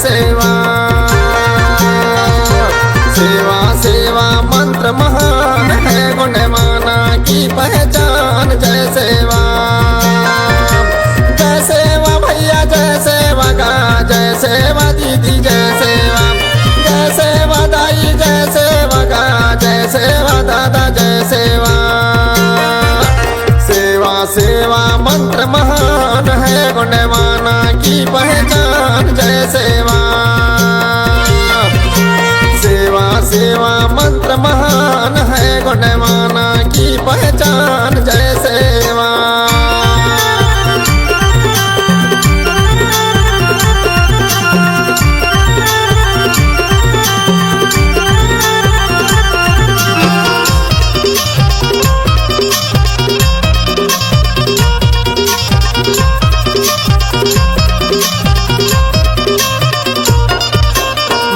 सेवा। सेवा सेवा मंत्र महान है, गुणवाना की पहचान जय सेवा। जय सेवा भैया जय सेवा गा, जय सेवा दीदी जय सेवा। जय सेवा दाई जय सेवा गा, जय सेवा दादा जय सेवा। सेवा सेवा मंत्र महान है, गुणवाना की पहचान जय सेवा। सेवा सेवा मंत्र महान है, गुणवाना की पहचान जय सेवा।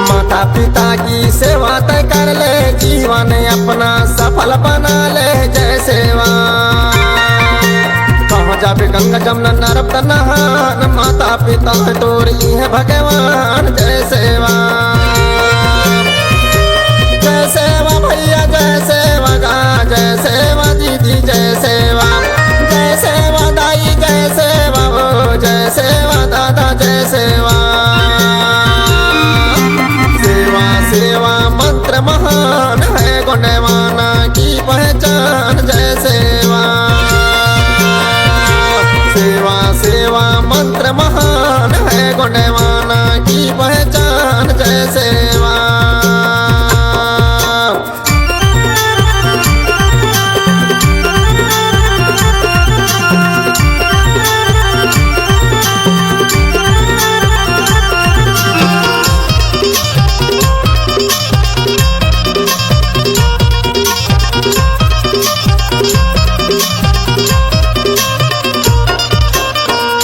माता पिता की सेवा तय कर ले, जीवन अपना सफल बना ले जय सेवा। कहाँ जाबे गंगा जमुना नर्मदा नहान, माता पिता तोरी है भगवान जय सेवा। जय सेवा भैया जय सेवा गा, जय सेवा दीदी जय सेवा। जय सेवा दाई जय सेवा, ओ जय सेवा दादा जय सेवा। सेवा मंत्र महान है, गुणवाना की पहचान जय सेवा। सेवा सेवा मंत्र महान है, गुणवाना की पहचान जय सेवा।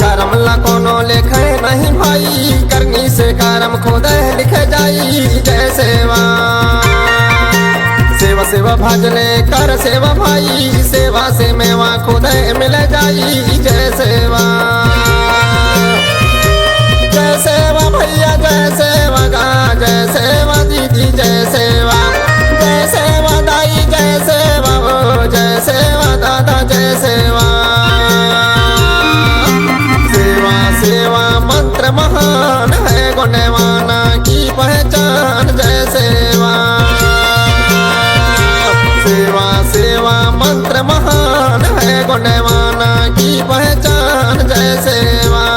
कर्म ला कोनो लेखे नहीं भाई, करनी से कर्म खुद लिखे जाई जय सेवा। सेवा सेवा भजने कर सेवा भाई, सेवा से मेवा खुद मिल जाई जय सेवा। जय सेवा भैया जय सेवा गा, जय सेवा दीदी जय सेवा। जय सेवा दाई जय सेवा, ओ जय सेवा दादा जय सेवा। सेवा मंत्र महान है, गुणवाना की पहचान जय सेवा। सेवा सेवा मंत्र महान है, गुणवाना की पहचान जय सेवा।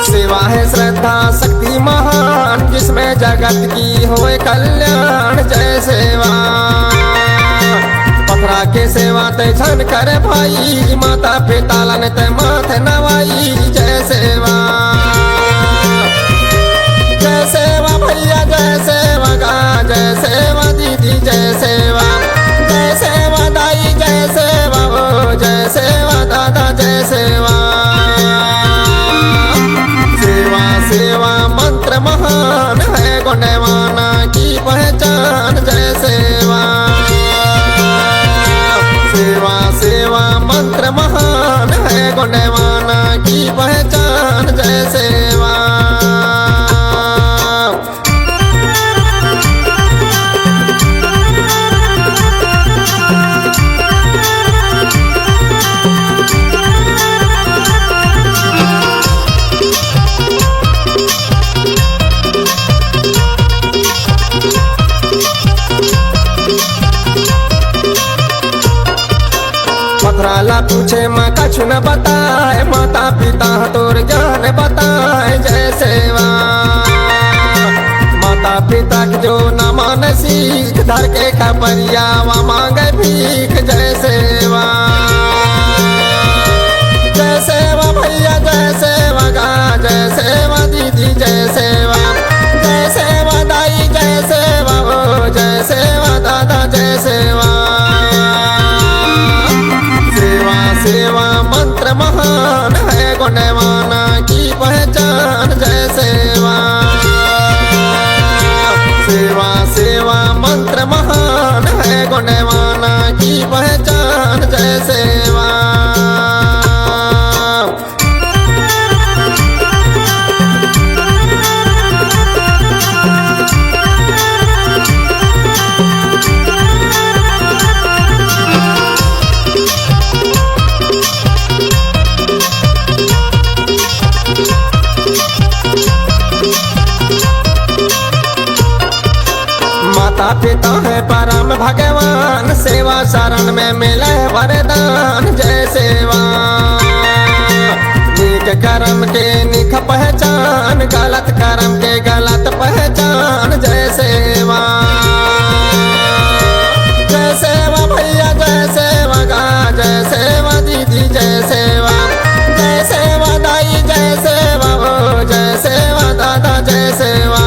सेवा है श्रद्धा शक्ति महान, जिसमें जगत की होए कल्याण जय सेवा। पथरा के सेवा ते छन करे भाई, माता पिता लन ते माथे नवाई जय सेवा। जय सेवा भैया जय सेवा गा, जय सेवा दीदी जय सेवा। जय सेवा दाई जय सेवा, ओ जय सेवा दादा जय सेवा। सेवा मंत्र महान है, गुणवाना की पहचान जय सेवा। सेवा सेवा मंत्र महान है, गुणवाना की पहचान जय सेवा। पथराला पूछे माँ कछु न बताए, माता पिता तोर ज्ञान बताए जय सेवा। माता पिता जो न मान सीख, धर के खपरिया व मांगे भीख जय सेवा। जय सेवा भैया जय सेवा गा, जय सेवा दीदी जय सेवा। जय सेवा दाई जय सेवा, ओ जय सेवा दादा जय सेवा। सेवा मंत्र महान है गुणवाना की पहचान जय सेवा। सेवा सेवा मंत्र महान है गुणवाना की पहचान जय सेवा। माता पिता है परम भगवान, सेवा शरण में मिले वरदान जय सेवा। नीक कर्म के निख पहचान, गलत कर्म के गलत पहचान जय सेवा। जय सेवा भैया जय सेवा गा, जय सेवा दीदी जय सेवा। जय सेवा दाई जय सेवा हो, जय सेवा दादा जय सेवा।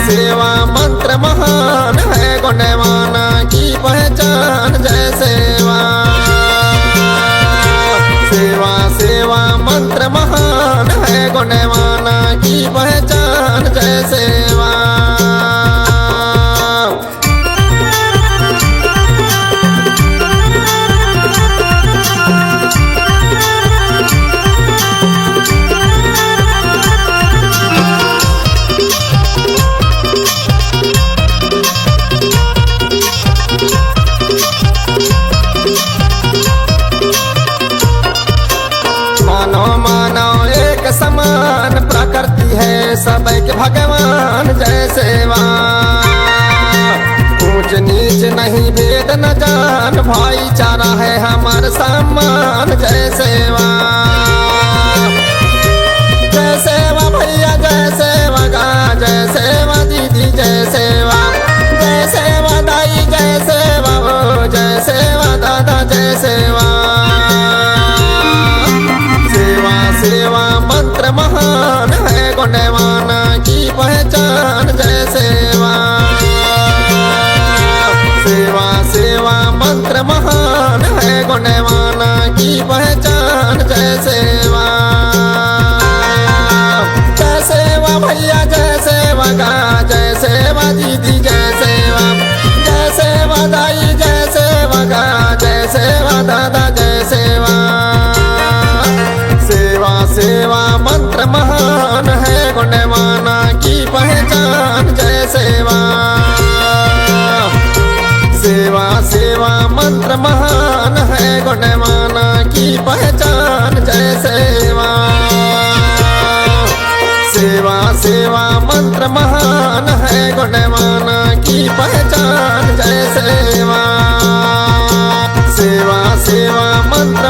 सेवा मंत्र महान है गुणवाना की पहचान जय सेवा। सेवा सेवा मंत्र महान है गुणवाना की पहचान जय सेवा। मानव एक समान, प्रकृति है सबके भगवान जय सेवा। ऊंच नीच नहीं भेद न जान, भाईचारा है हमार सम्मान जय सेवा। जय सेवा भैया जय सेवा गा, जय सेवा दीदी जय सेवा। जय सेवा दाई जय सेवा हो, जय सेवा दादा जय सेवा। सेवा मंत्र महान है गुणवाना की पहचान जय सेवा। सेवा सेवा मंत्र महान है गुणवाना की पहचान जय सेवा। जय सेवा भैया जय सेवा गा, जय सेवा दीदी जय सेवा। जय सेवा दाई जय सेवा गा, जय सेवा दादा जय सेवा। सेवा मंत्र महान है गुणवाना की पहचान जय सेवा। सेवा सेवा मंत्र महान है गुणवाना की पहचान जय सेवा। सेवा सेवा मंत्र महान है गुणवाना की पहचान जय सेवा। सेवा सेवा मंत्र